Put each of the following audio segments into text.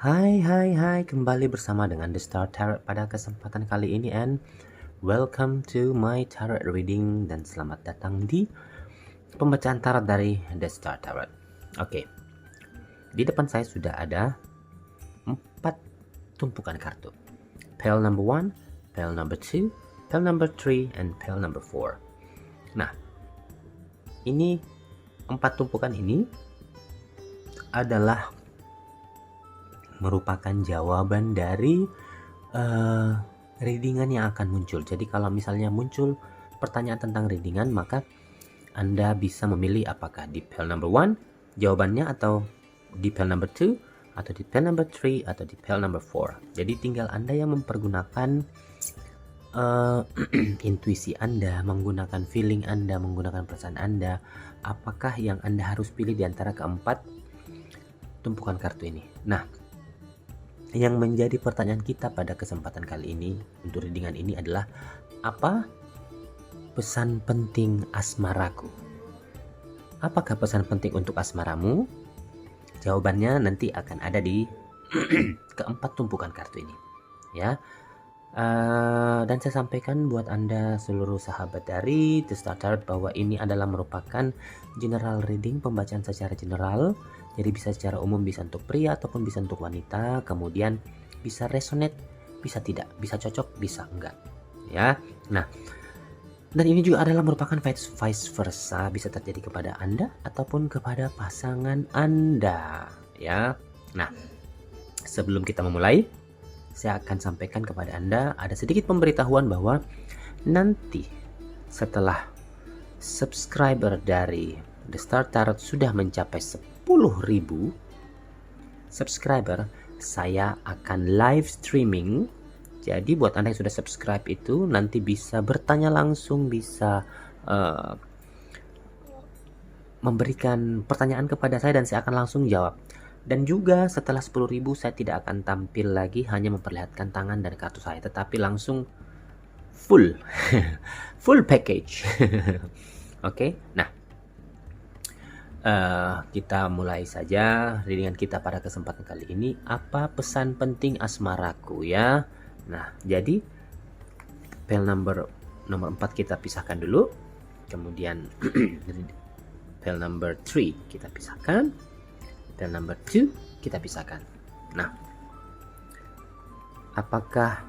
Hai, kembali bersama dengan The Star Tarot pada kesempatan kali ini, and welcome to my tarot reading, dan selamat datang di pembacaan tarot dari The Star Tarot. Oke, di depan saya sudah ada 4 tumpukan kartu. Pile number 1, pile number 2, pile number 3, and pile number 4. Nah, ini 4 tumpukan ini adalah merupakan jawaban dari readingan yang akan muncul. Jadi kalau misalnya muncul pertanyaan tentang readingan, maka Anda bisa memilih apakah di pile number 1 jawabannya, atau di pile number 2, atau di pile number 3, atau di pile number 4. Jadi tinggal Anda yang mempergunakan intuisi Anda, menggunakan feeling Anda, menggunakan perasaan Anda, apakah yang Anda harus pilih di antara keempat tumpukan kartu ini. Nah, yang menjadi pertanyaan kita pada kesempatan kali ini untuk readingan ini adalah, apa pesan penting asmaraku? Apakah pesan penting untuk asmaramu? Jawabannya nanti akan ada di keempat tumpukan kartu ini, ya. Dan saya sampaikan buat Anda seluruh sahabat dari The Star Tarot bahwa ini adalah merupakan general reading, pembacaan secara general. Jadi bisa secara umum, bisa untuk pria ataupun bisa untuk wanita. Kemudian bisa resonate, bisa tidak, bisa cocok, bisa enggak, ya. Nah, dan ini juga adalah merupakan vice versa, bisa terjadi kepada Anda ataupun kepada pasangan Anda, ya. Nah, sebelum kita memulai, saya akan sampaikan kepada Anda ada sedikit pemberitahuan bahwa nanti setelah subscriber dari The Star Tarot sudah mencapai 10.000 subscriber, saya akan live streaming. Jadi buat Anda yang sudah subscribe itu nanti bisa bertanya langsung, bisa memberikan pertanyaan kepada saya dan saya akan langsung jawab. Dan juga setelah 10.000 saya tidak akan tampil lagi hanya memperlihatkan tangan dan kartu saya, tetapi langsung full full package. Oke, nah, kita mulai saja readingan kita pada kesempatan kali ini. Apa pesan penting asmaraku, ya? Nah, jadi pile nomor 4 kita pisahkan dulu. Kemudian pile number 3 kita pisahkan. Pile number 2 kita pisahkan. Nah, apakah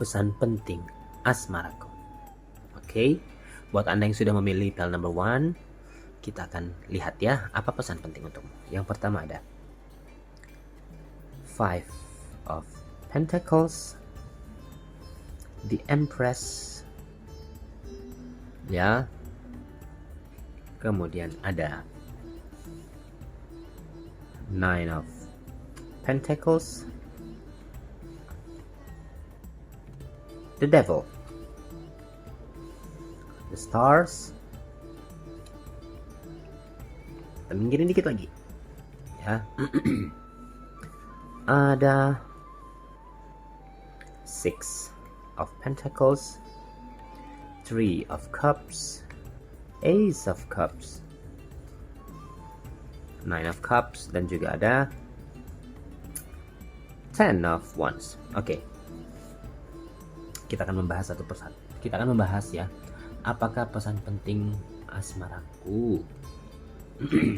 pesan penting asmaraku? Oke, buat Anda yang sudah memilih pile number 1, kita akan lihat ya, apa pesan penting untukmu. Yang pertama ada 5 of Pentacles, the Empress, ya. Kemudian ada 9 of Pentacles, the Devil, the Stars, kita minggirin dikit lagi, ya. Ada 6 of Pentacles, 3 of Cups, Ace of Cups, 9 of Cups, dan juga ada 10 of Wands. Oke, kita akan membahas satu persatu. Kita akan membahas ya, apakah pesan penting asmaraku?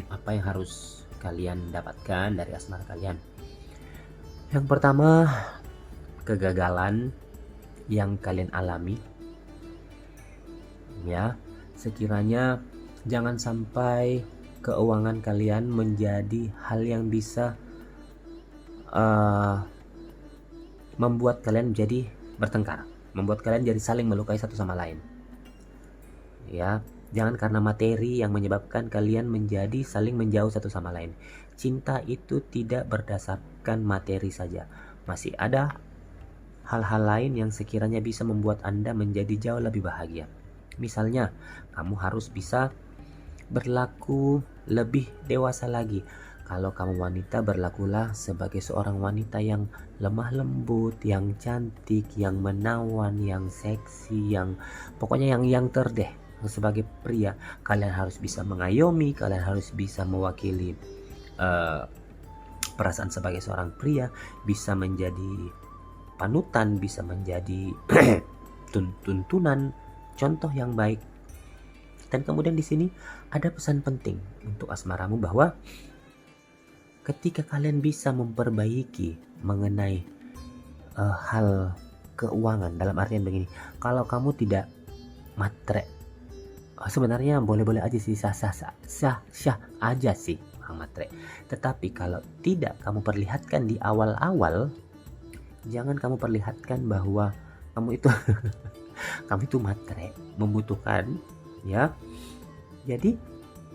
Apa yang harus kalian dapatkan dari asmara kalian? Yang pertama, kegagalan yang kalian alami, ya. Sekiranya jangan sampai keuangan kalian menjadi hal yang bisa membuat kalian jadi bertengkar, membuat kalian jadi saling melukai satu sama lain, ya. Jangan karena materi yang menyebabkan kalian menjadi saling menjauh satu sama lain. Cinta itu tidak berdasarkan materi saja, masih ada hal-hal lain yang sekiranya bisa membuat Anda menjadi jauh lebih bahagia. Misalnya, kamu harus bisa berlaku lebih dewasa lagi. Kalau kamu wanita, berlakulah sebagai seorang wanita yang lemah lembut, yang cantik, yang menawan, yang seksi, yang pokoknya yang terdeh. Sebagai pria, kalian harus bisa mengayomi, kalian harus bisa mewakili perasaan sebagai seorang pria, bisa menjadi panutan, bisa menjadi tuntunan, contoh yang baik. Dan kemudian di sini ada pesan penting untuk asmaramu bahwa ketika kalian bisa memperbaiki mengenai hal keuangan, dalam artian begini, kalau kamu tidak matre, sebenarnya boleh-boleh aja sih, sah aja sih matre. Tetapi kalau tidak kamu perlihatkan di awal-awal, jangan kamu perlihatkan bahwa kamu itu kamu itu matre, membutuhkan, ya. Jadi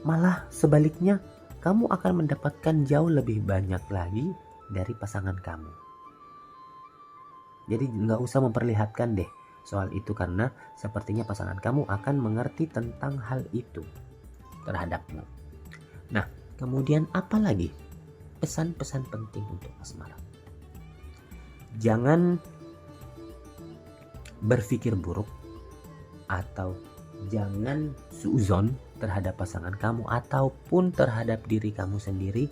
malah sebaliknya, kamu akan mendapatkan jauh lebih banyak lagi dari pasangan kamu. Jadi nggak usah memperlihatkan deh soal itu, karena sepertinya pasangan kamu akan mengerti tentang hal itu terhadapmu. Nah, kemudian apa lagi pesan-pesan penting untuk asmara? Jangan berpikir buruk atau jangan suuzon terhadap pasangan kamu ataupun terhadap diri kamu sendiri,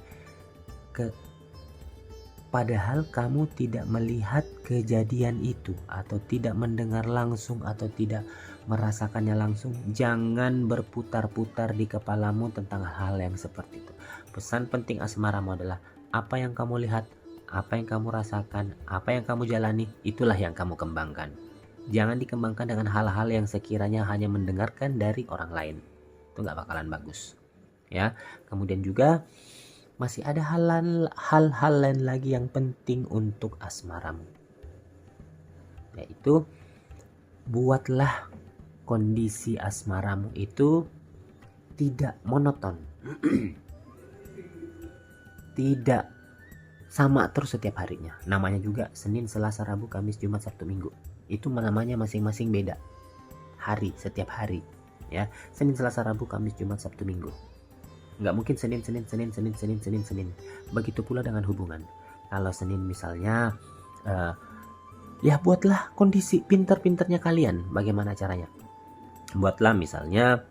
padahal kamu tidak melihat kejadian itu atau tidak mendengar langsung atau tidak merasakannya langsung. Jangan berputar-putar di kepalamu tentang hal yang seperti itu. Pesan penting asmaramu adalah apa yang kamu lihat, apa yang kamu rasakan, apa yang kamu jalani, itulah yang kamu kembangkan. Jangan dikembangkan dengan hal-hal yang sekiranya hanya mendengarkan dari orang lain. Itu nggak bakalan bagus, ya. Kemudian juga masih ada hal-hal lain lagi yang penting untuk asmaramu, yaitu buatlah kondisi asmaramu itu tidak monoton. Tidak sama terus setiap harinya. Namanya juga Senin, Selasa, Rabu, Kamis, Jumat, Sabtu, Minggu. Itu namanya masing-masing beda hari, setiap hari, ya. Senin, Selasa, Rabu, Kamis, Jumat, Sabtu, Minggu. Nggak mungkin Senin. Begitu pula dengan hubungan. Kalau Senin misalnya, ya buatlah kondisi pinter-pinternya kalian. Bagaimana caranya? Buatlah misalnya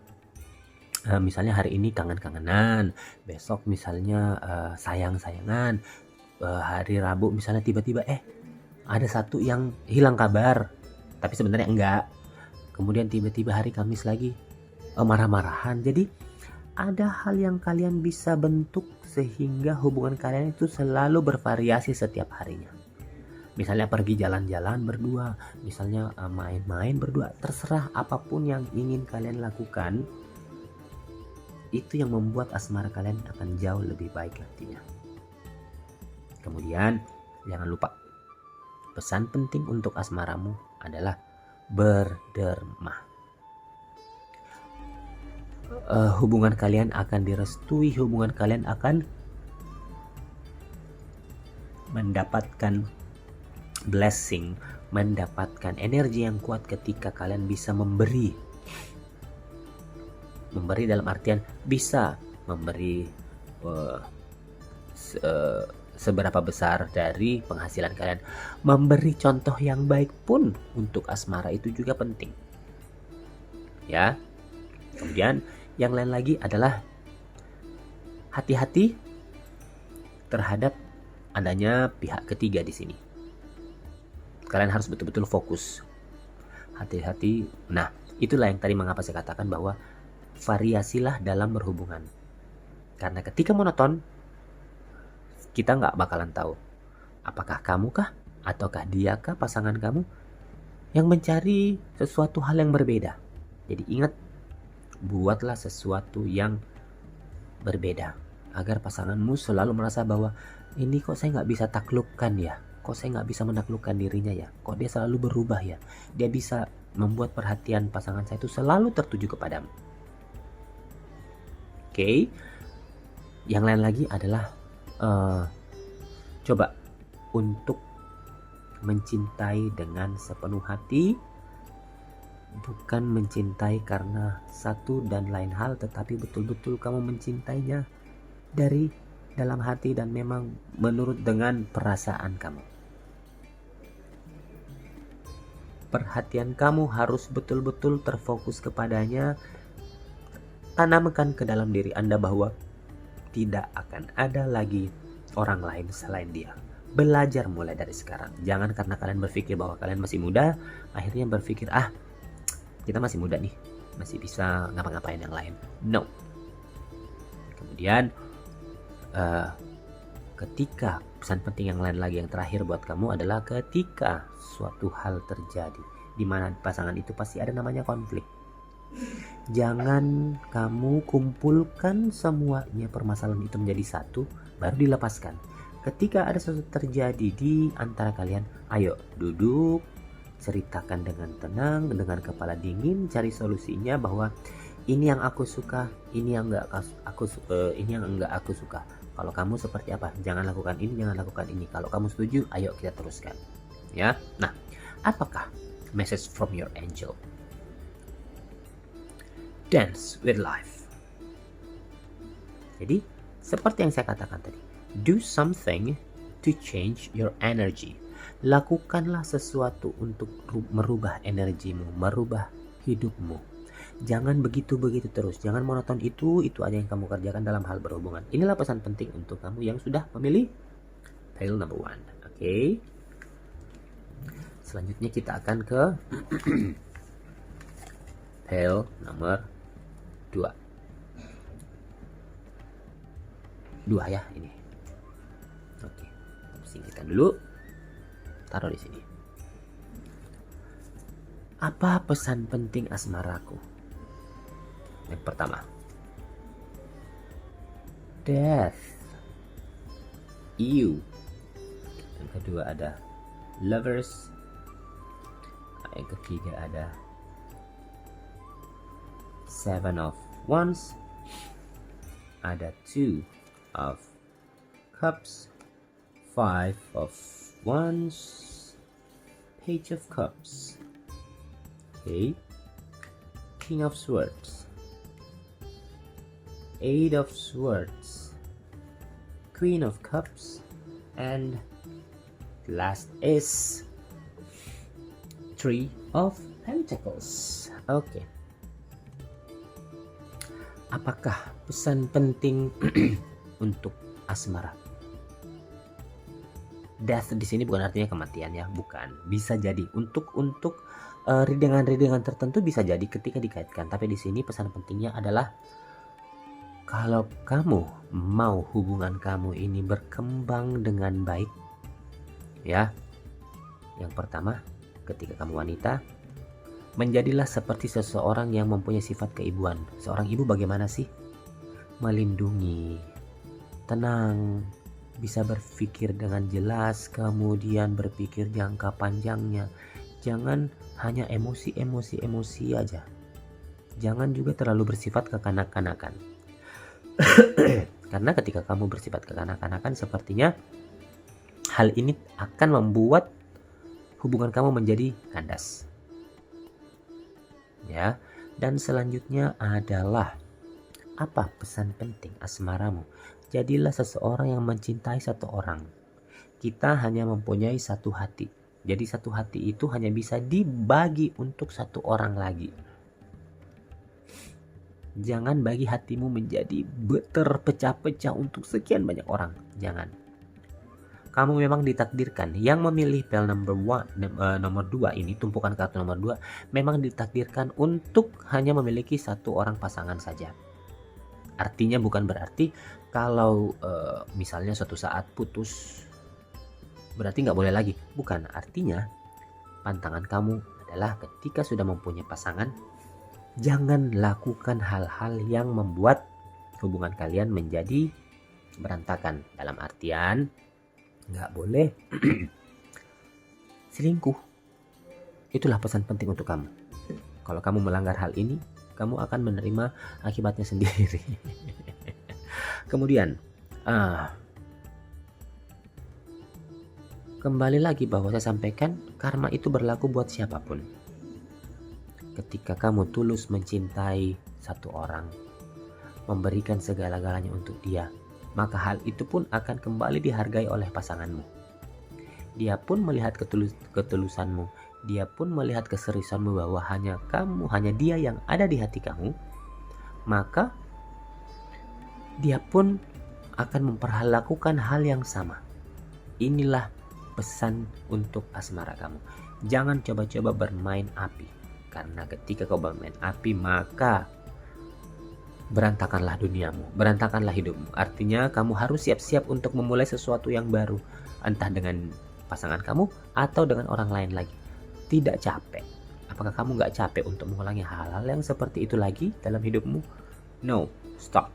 hari ini kangen-kangenan, besok misalnya sayang-sayangan, hari Rabu misalnya tiba-tiba ada satu yang hilang kabar, tapi sebenarnya enggak. Kemudian tiba-tiba hari Kamis lagi marah-marahan. Jadi ada hal yang kalian bisa bentuk sehingga hubungan kalian itu selalu bervariasi setiap harinya. Misalnya pergi jalan-jalan berdua, misalnya main-main berdua, terserah apapun yang ingin kalian lakukan. Itu yang membuat asmara kalian akan jauh lebih baik nantinya. Kemudian jangan lupa, pesan penting untuk asmaramu adalah berderma. Hubungan kalian akan direstui, hubungan kalian akan mendapatkan blessing, mendapatkan energi yang kuat ketika kalian bisa memberi dalam artian bisa memberi seberapa besar dari penghasilan kalian. Memberi contoh yang baik pun untuk asmara itu juga penting, ya. Kemudian yang lain lagi adalah hati-hati terhadap adanya pihak ketiga di sini. Kalian harus betul-betul fokus. Hati-hati. Nah, itulah yang tadi mengapa saya katakan bahwa variasilah dalam berhubungan. Karena ketika monoton, kita nggak bakalan tahu apakah kamu kah ataukah dia kah, pasangan kamu yang mencari sesuatu hal yang berbeda. Jadi ingat, buatlah sesuatu yang berbeda agar pasanganmu selalu merasa bahwa ini kok saya nggak bisa taklukkan ya, kok saya nggak bisa menaklukkan dirinya ya, kok dia selalu berubah ya. Dia bisa membuat perhatian pasangan saya itu selalu tertuju kepadamu. Oke. Yang lain lagi adalah coba untuk mencintai dengan sepenuh hati. Bukan mencintai karena satu dan lain hal, tetapi betul-betul kamu mencintainya dari dalam hati dan memang menurut dengan perasaan kamu. Perhatian kamu harus betul-betul terfokus kepadanya. Tanamkan ke dalam diri Anda bahwa tidak akan ada lagi orang lain selain dia. Belajar mulai dari sekarang. Jangan karena kalian berpikir bahwa kalian masih muda, akhirnya berpikir, kita masih muda nih, masih bisa ngapa-ngapain yang lain. No. Kemudian ketika pesan penting yang lain lagi yang terakhir buat kamu adalah ketika suatu hal terjadi di mana pasangan itu pasti ada namanya konflik. Jangan kamu kumpulkan semuanya permasalahan itu menjadi satu baru dilepaskan. Ketika ada sesuatu terjadi di antara kalian, ayo duduk, ceritakan dengan tenang, dengan kepala dingin, cari solusinya bahwa ini yang aku suka, ini yang enggak aku suka. Kalau kamu seperti apa? Jangan lakukan ini, jangan lakukan ini. Kalau kamu setuju, ayo kita teruskan. Ya. Nah, apakah message from your angel? Dance with life. Jadi, seperti yang saya katakan tadi, do something to change your energy. Lakukanlah sesuatu untuk merubah energimu, merubah hidupmu. Jangan begitu-begitu terus. Jangan monoton itu aja yang kamu kerjakan dalam hal berhubungan. Inilah pesan penting untuk kamu yang sudah memilih pile number 1. Oke. Selanjutnya kita akan ke pile nomor 2 ya ini. Oke, singkirkan dulu, taruh di sini. Apa pesan penting asmaraku? Yang pertama, death, you. Yang kedua ada lovers. Yang ketiga ada Seven of Wands, ada Two of Cups, Five of Wands, Page of Cups, okay, King of Swords, Eight of Swords, Queen of Cups, and last is Three of Pentacles. Okay. Apakah pesan penting untuk asmara? Death di sini bukan artinya kematian ya, bukan. Bisa jadi untuk readingan tertentu bisa jadi ketika dikaitkan. Tapi di sini pesan pentingnya adalah kalau kamu mau hubungan kamu ini berkembang dengan baik, ya. Yang pertama, ketika kamu wanita, menjadilah seperti seseorang yang mempunyai sifat keibuan. Seorang ibu bagaimana sih? Melindungi, tenang, bisa berpikir dengan jelas, kemudian berpikir jangka panjangnya. Jangan hanya emosi aja. Jangan juga terlalu bersifat kekanak-kanakan. Karena ketika kamu bersifat kekanak-kanakan, sepertinya hal ini akan membuat hubungan kamu menjadi kandas. Ya, dan selanjutnya adalah apa pesan penting asmaramu? Jadilah seseorang yang mencintai satu orang. Kita hanya mempunyai satu hati. Jadi satu hati itu hanya bisa dibagi untuk satu orang lagi. Jangan bagi hatimu menjadi terpecah-pecah untuk sekian banyak orang. Jangan. Kamu memang ditakdirkan yang memilih pile nomor 2 ini, tumpukan kartu nomor 2, memang ditakdirkan untuk hanya memiliki satu orang pasangan saja. Artinya bukan berarti kalau misalnya suatu saat putus berarti nggak boleh lagi. Bukan, artinya pantangan kamu adalah ketika sudah mempunyai pasangan, jangan lakukan hal-hal yang membuat hubungan kalian menjadi berantakan. Dalam artian nggak boleh selingkuh. Itulah pesan penting untuk kamu. Kalau kamu melanggar hal ini, kamu akan menerima akibatnya sendiri. Kemudian kembali lagi bahwa saya sampaikan, karma itu berlaku buat siapapun. Ketika kamu tulus mencintai satu orang, memberikan segala-galanya untuk dia, maka hal itu pun akan kembali dihargai oleh pasanganmu. Dia pun melihat ketulusanmu, dia pun melihat keseriusanmu bahwa hanya kamu, hanya dia yang ada di hati kamu. Maka dia pun akan memperlakukan hal yang sama. Inilah pesan untuk asmara kamu. Jangan coba-coba bermain api, karena ketika kau bermain api maka berantakanlah duniamu, berantakanlah hidupmu. Artinya kamu harus siap-siap untuk memulai sesuatu yang baru, entah dengan pasangan kamu atau dengan orang lain lagi. Tidak capek? Apakah kamu gak capek untuk mengulangi hal-hal yang seperti itu lagi dalam hidupmu? No, stop.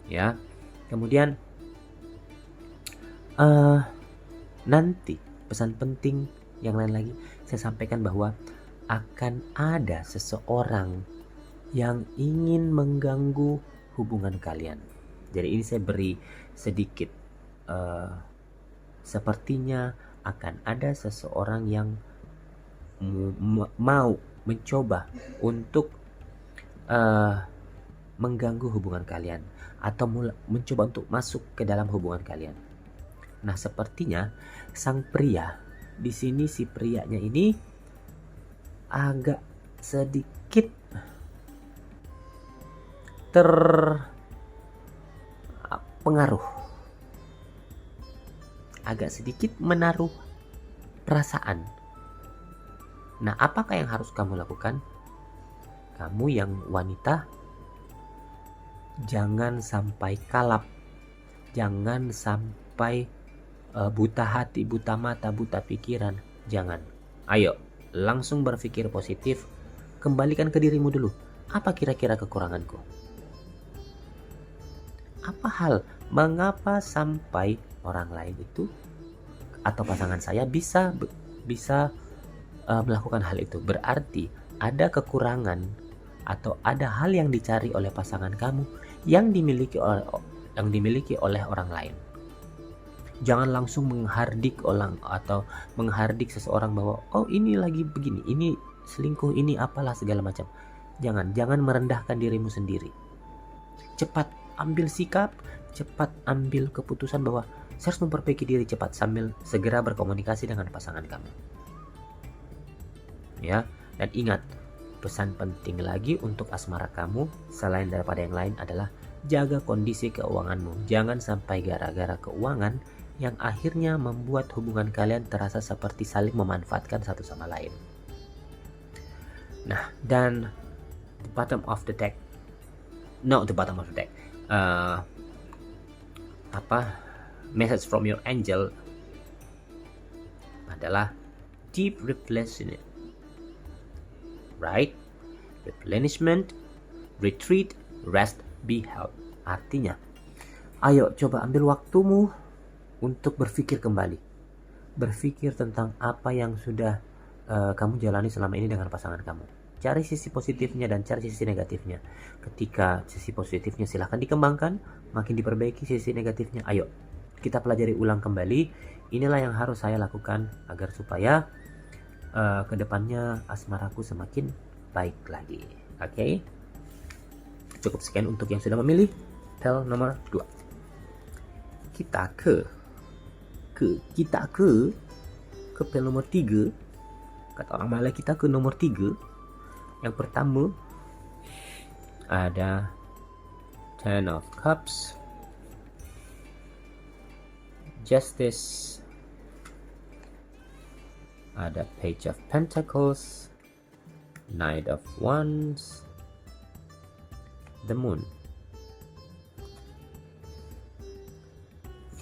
Ya, kemudian nanti pesan penting yang lain lagi saya sampaikan bahwa akan ada seseorang yang ingin mengganggu hubungan kalian. Jadi ini saya beri sedikit sepertinya akan ada seseorang yang mau mencoba untuk mengganggu hubungan kalian atau mencoba untuk masuk ke dalam hubungan kalian. Nah, sepertinya sang pria di sini, si prianya ini agak sedikit terpengaruh, agak sedikit menaruh perasaan. Nah, apakah yang harus kamu lakukan? Kamu yang wanita, jangan sampai kalap, jangan sampai buta hati, buta mata, buta pikiran. Jangan. Ayo, langsung berpikir positif. Kembalikan ke dirimu dulu. Apa kira-kira kekuranganku? Apa hal? Mengapa sampai orang lain itu atau pasangan saya bisa melakukan hal itu? Berarti ada kekurangan atau ada hal yang dicari oleh pasangan kamu yang dimiliki oleh orang lain. Jangan langsung menghardik orang atau menghardik seseorang bahwa oh ini lagi begini, ini selingkuh, ini apalah segala macam. Jangan merendahkan dirimu sendiri. Cepat ambil sikap, cepat ambil keputusan bahwa saya harus memperbaiki diri cepat sambil segera berkomunikasi dengan pasangan kamu. Ya, dan ingat, pesan penting lagi untuk asmara kamu selain daripada yang lain adalah jaga kondisi keuanganmu. Jangan sampai gara-gara keuangan yang akhirnya membuat hubungan kalian terasa seperti saling memanfaatkan satu sama lain. Nah, dan the bottom of the deck, message from your angel adalah deep replenishment, right? Replenishment, retreat, rest, be helped. Artinya, ayo coba ambil waktumu untuk berpikir kembali. Berpikir tentang apa yang sudah kamu jalani selama ini dengan pasangan kamu. Cari sisi positifnya dan cari sisi negatifnya. Ketika sisi positifnya silahkan dikembangkan, makin diperbaiki sisi negatifnya. Ayo, kita pelajari ulang kembali. Inilah yang harus saya lakukan agar supaya kedepannya asmaraku semakin baik lagi. Oke? Cukup sekian untuk yang sudah memilih pel nomor 2. Kita ke pel nomor 3. Kata orang Malay, kita ke nomor 3. Yang pertama ada Ten of Cups, Justice, ada Page of Pentacles, Knight of Wands, the Moon,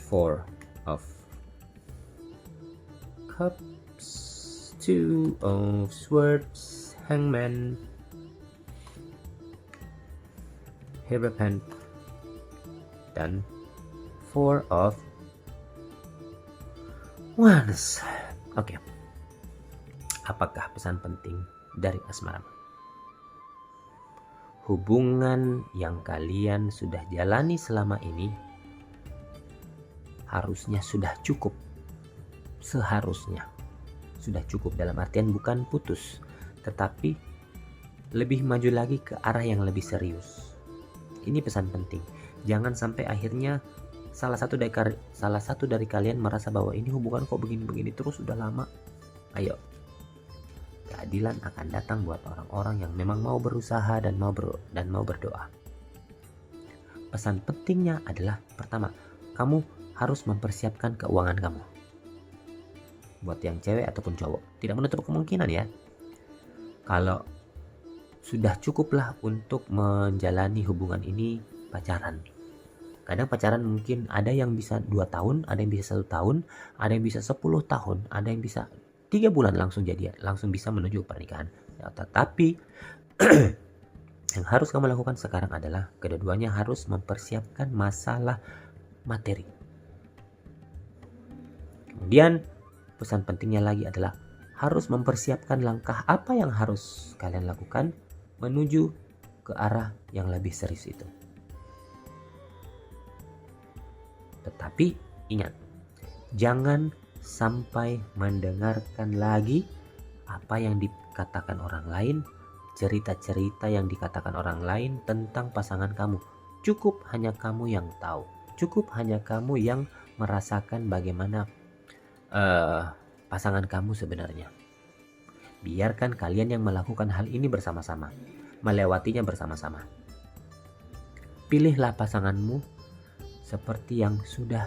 Four of Cups, Two of Swords, Hangman, Hierophant, dan Four of Wands. Oke. Apakah pesan penting dari asmara? Hubungan yang kalian sudah jalani selama ini harusnya sudah cukup. Seharusnya sudah cukup, dalam artian bukan putus, tetapi lebih maju lagi ke arah yang lebih serius. Ini pesan penting. Jangan sampai akhirnya salah satu dari kalian merasa bahwa ini hubungan kok begini-begini terus udah lama. Ayo, keadilan akan datang buat orang-orang yang memang mau berusaha dan mau berdoa. pesan pentingnya adalah pertama, kamu harus mempersiapkan keuangan kamu. Buat yang cewek ataupun cowok, tidak menutup kemungkinan ya. Kalau sudah cukuplah untuk menjalani hubungan ini pacaran. Kadang pacaran mungkin ada yang bisa 2 tahun, ada yang bisa 1 tahun, ada yang bisa 10 tahun, ada yang bisa 3 bulan langsung jadi, langsung bisa menuju pernikahan. Ya, tetapi yang harus kamu lakukan sekarang adalah kedua-duanya harus mempersiapkan masalah materi. Kemudian pesan pentingnya lagi adalah harus mempersiapkan langkah apa yang harus kalian lakukan menuju ke arah yang lebih serius itu. Tetapi ingat, jangan sampai mendengarkan lagi apa yang dikatakan orang lain, cerita-cerita yang dikatakan orang lain tentang pasangan kamu. Cukup hanya kamu yang tahu. Cukup hanya kamu yang merasakan bagaimana pasangan kamu sebenarnya. Biarkan kalian yang melakukan hal ini bersama-sama, melewatinya bersama-sama. Pilihlah pasanganmu seperti yang sudah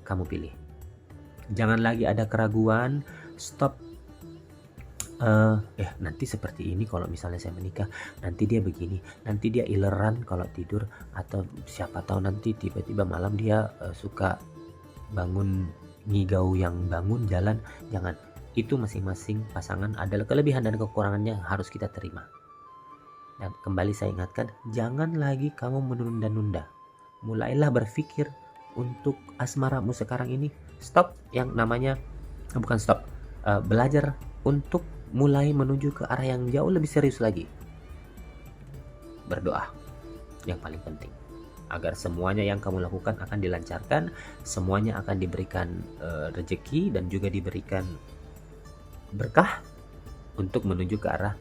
kamu pilih. Jangan lagi ada keraguan. Stop. Nanti seperti ini kalau misalnya saya menikah, nanti dia begini, nanti dia ileran kalau tidur, atau siapa tahu nanti tiba-tiba malam dia suka bangun ngigau yang bangun jalan. Jangan. Itu masing-masing pasangan adalah kelebihan dan kekurangannya yang harus kita terima. Dan kembali saya ingatkan, jangan lagi kamu menunda-nunda. Mulailah berpikir untuk asmaramu sekarang ini. Stop yang namanya, bukan stop, belajar untuk mulai menuju ke arah yang jauh lebih serius lagi. Berdoa yang paling penting, agar semuanya yang kamu lakukan akan dilancarkan, semuanya akan diberikan rezeki dan juga diberikan berkah untuk menuju ke arah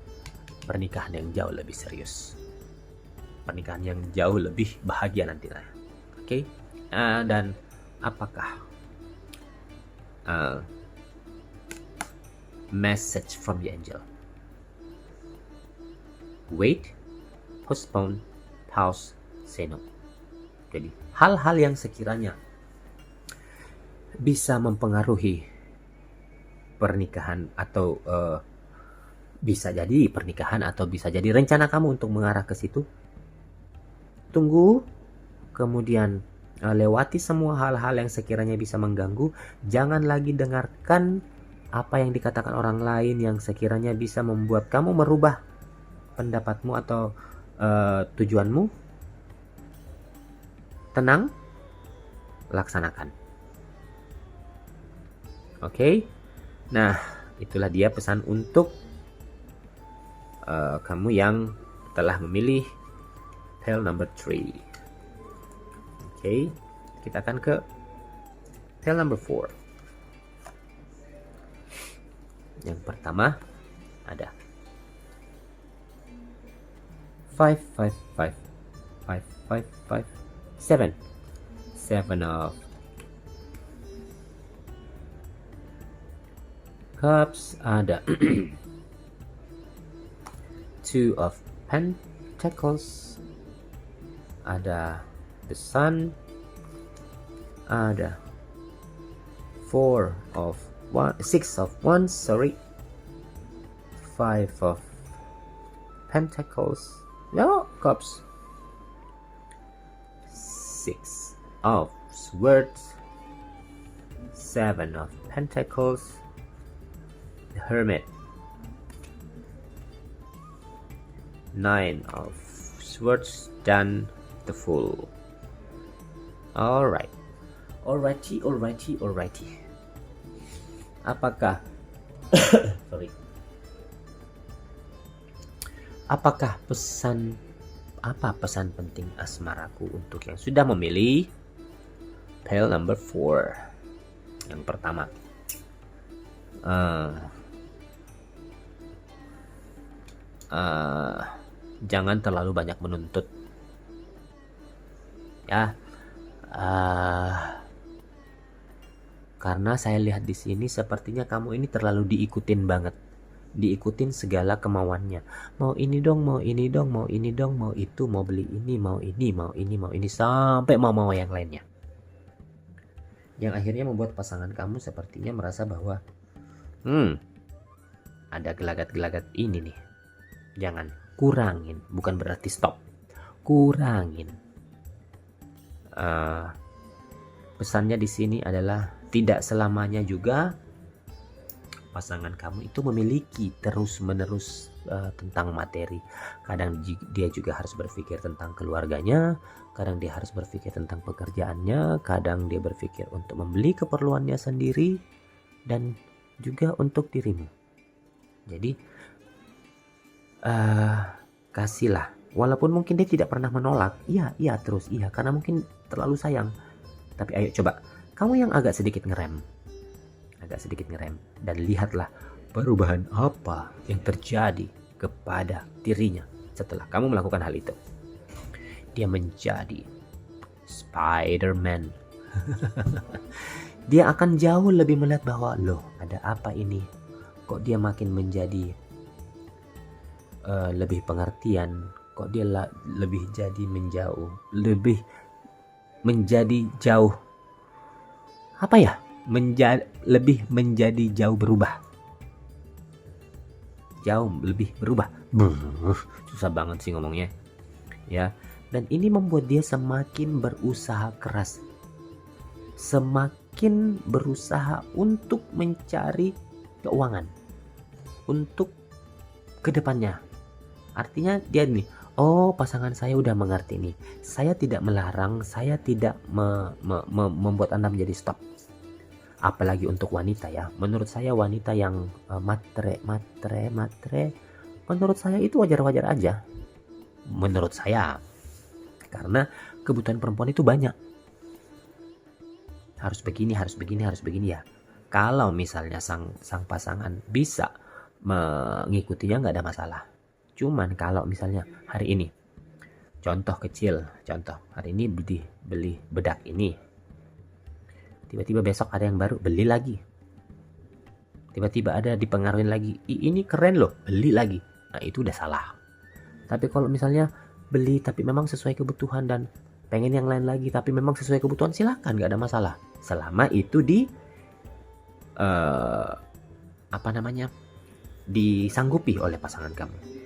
pernikahan yang jauh lebih serius, pernikahan yang jauh lebih bahagia nantinya. Oke? Dan apakah message from the angel? Wait, postpone, pause, say no. Jadi hal-hal yang sekiranya bisa mempengaruhi pernikahan atau bisa jadi pernikahan atau bisa jadi rencana kamu untuk mengarah ke situ, tunggu, kemudian lewati semua hal-hal yang sekiranya bisa mengganggu. Jangan lagi dengarkan apa yang dikatakan orang lain yang sekiranya bisa membuat kamu merubah pendapatmu atau tujuanmu. Tenang, laksanakan. Oke? Nah, itulah dia pesan untuk kamu yang telah memilih tale number 3. Oke, kita akan ke tale number 4. Yang pertama ada 5 5 5 5 5 5 7 7 of cups, ada 2 of pentacles, ada the sun, ada 4 of 6 of wands, 5 of pentacles, no, cups, 6 of swords, 7 of pentacles, the hermit, 9 of swords, dan the fool. Alrighty. Apakah apakah pesan penting asmaraku untuk yang sudah memilih tale number 4? Yang pertama, jangan terlalu banyak menuntut ya, karena saya lihat di sini sepertinya kamu ini terlalu diikutin banget. diikutin segala kemauannya. Mau ini dong, mau ini dong, mau ini dong, mau itu, mau beli ini, mau ini, mau ini, mau ini, sampai mau yang lainnya. Yang akhirnya membuat pasangan kamu sepertinya merasa bahwa ada gelagat-gelagat ini nih. Jangan, kurangin, bukan berarti stop. Kurangin. Pesannya di sini adalah tidak selamanya juga pasangan kamu itu memiliki terus-menerus tentang materi. Kadang dia juga harus berpikir tentang keluarganya, kadang dia harus berpikir tentang pekerjaannya, kadang dia berpikir untuk membeli keperluannya sendiri dan juga untuk dirimu. Jadi kasihlah, walaupun mungkin dia tidak pernah menolak, iya terus iya, karena mungkin terlalu sayang. Tapi ayo coba kamu yang agak sedikit ngerem dan lihatlah perubahan apa yang terjadi kepada dirinya setelah kamu melakukan hal itu. Dia menjadi Spider-Man. Dia akan jauh lebih melihat bahwa loh, ada apa ini? Kok dia makin menjadi lebih pengertian, kok dia lebih jadi menjadi jauh apa ya? Lebih menjadi jauh berubah. Jauh lebih berubah. Susah banget sih ngomongnya. Ya, dan ini membuat dia semakin berusaha keras. Semakin berusaha untuk mencari keuangan untuk kedepannya. Artinya dia nih, oh pasangan saya udah mengerti nih. Saya tidak melarang, saya tidak membuat Anda menjadi stop. Apalagi untuk wanita ya. Menurut saya wanita yang matre, menurut saya itu wajar-wajar aja. Menurut saya. Karena kebutuhan perempuan itu banyak. Harus begini ya. Kalau misalnya sang pasangan bisa mengikutinya nggak ada masalah. Cuman kalau misalnya hari ini, contoh hari ini beli bedak ini. Tiba-tiba besok ada yang baru, beli lagi. Tiba-tiba ada dipengaruhin lagi, ini keren loh, beli lagi. Nah itu udah salah. Tapi kalau misalnya beli tapi memang sesuai kebutuhan dan pengen yang lain lagi tapi memang sesuai kebutuhan, silakan, gak ada masalah. Selama itu disanggupi oleh pasangan kamu.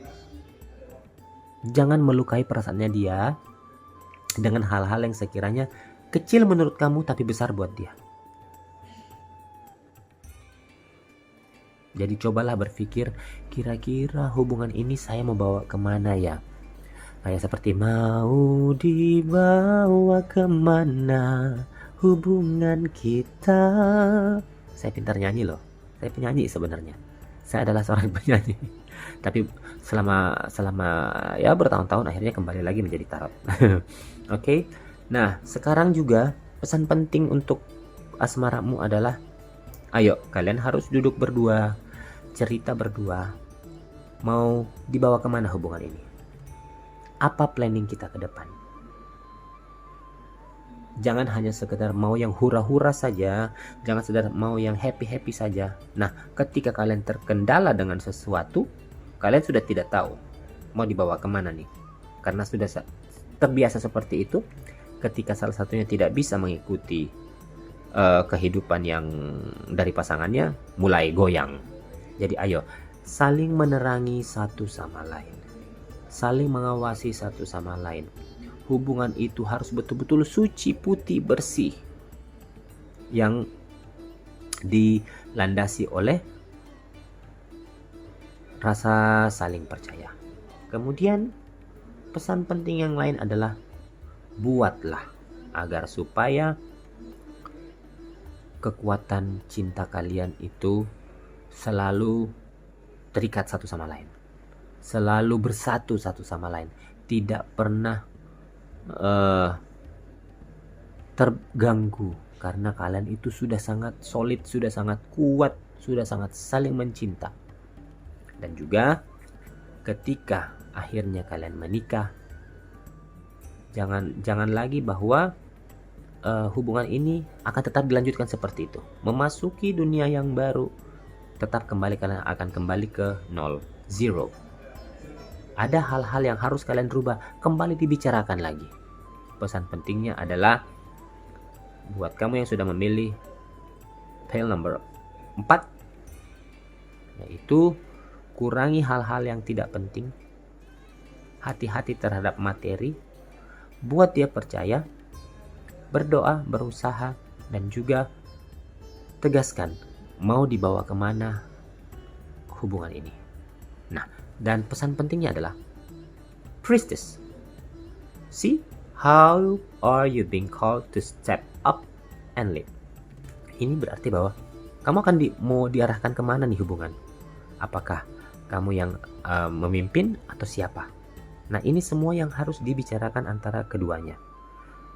Jangan melukai perasaannya dia dengan hal-hal yang sekiranya kecil menurut kamu tapi besar buat dia. Jadi cobalah berpikir, kira-kira hubungan ini saya mau bawa kemana ya? Kayak seperti mau dibawa kemana hubungan kita. Saya pintar nyanyi loh. Saya penyanyi sebenarnya. Saya adalah seorang penyanyi. Tapi selama ya bertahun-tahun akhirnya kembali lagi menjadi tarot. Oke. Nah, sekarang juga pesan penting untuk asmaramu adalah ayo kalian harus duduk berdua, cerita berdua. Mau dibawa kemana hubungan ini? Apa planning kita ke depan? Jangan hanya sekedar mau yang hura-hura saja, jangan sekedar mau yang happy-happy saja. Nah, ketika kalian terkendala dengan sesuatu, kalian sudah tidak tahu mau dibawa kemana nih. Karena sudah terbiasa seperti itu, ketika salah satunya tidak bisa mengikuti kehidupan yang dari pasangannya, mulai goyang. Jadi ayo, saling menerangi satu sama lain. Saling mengawasi satu sama lain. Hubungan itu harus betul-betul suci, putih, bersih. Yang dilandasi oleh rasa saling percaya. Kemudian pesan penting yang lain adalah buatlah agar supaya kekuatan cinta kalian itu selalu terikat satu sama lain. Selalu bersatu satu sama lain. Tidak pernah terganggu karena kalian itu sudah sangat solid, sudah sangat kuat, sudah sangat saling mencinta. Dan juga ketika akhirnya kalian menikah, jangan lagi bahwa hubungan ini akan tetap dilanjutkan seperti itu. Memasuki dunia yang baru, tetap kalian akan kembali ke 0. Ada hal-hal yang harus kalian rubah, kembali dibicarakan lagi. Pesan pentingnya adalah buat kamu yang sudah memilih fail number 4, yaitu kurangi hal-hal yang tidak penting, hati-hati terhadap materi, buat dia percaya, berdoa, berusaha, dan juga tegaskan mau dibawa kemana hubungan ini. Nah, dan pesan pentingnya adalah Priestess, see how are you being called to step up and lead. Ini berarti bahwa kamu akan mau diarahkan kemana nih hubungan. Apakah kamu yang memimpin atau siapa? Nah, ini semua yang harus dibicarakan antara keduanya.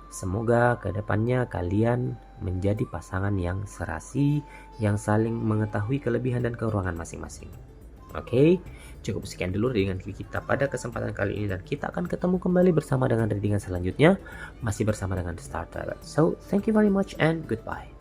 Semoga kedepannya kalian menjadi pasangan yang serasi, yang saling mengetahui kelebihan dan kekurangan masing-masing. Oke, cukup sekian dulu dengan kita pada kesempatan kali ini, dan kita akan ketemu kembali bersama dengan readingan selanjutnya, masih bersama dengan The Star Tarot. So, thank you very much and goodbye.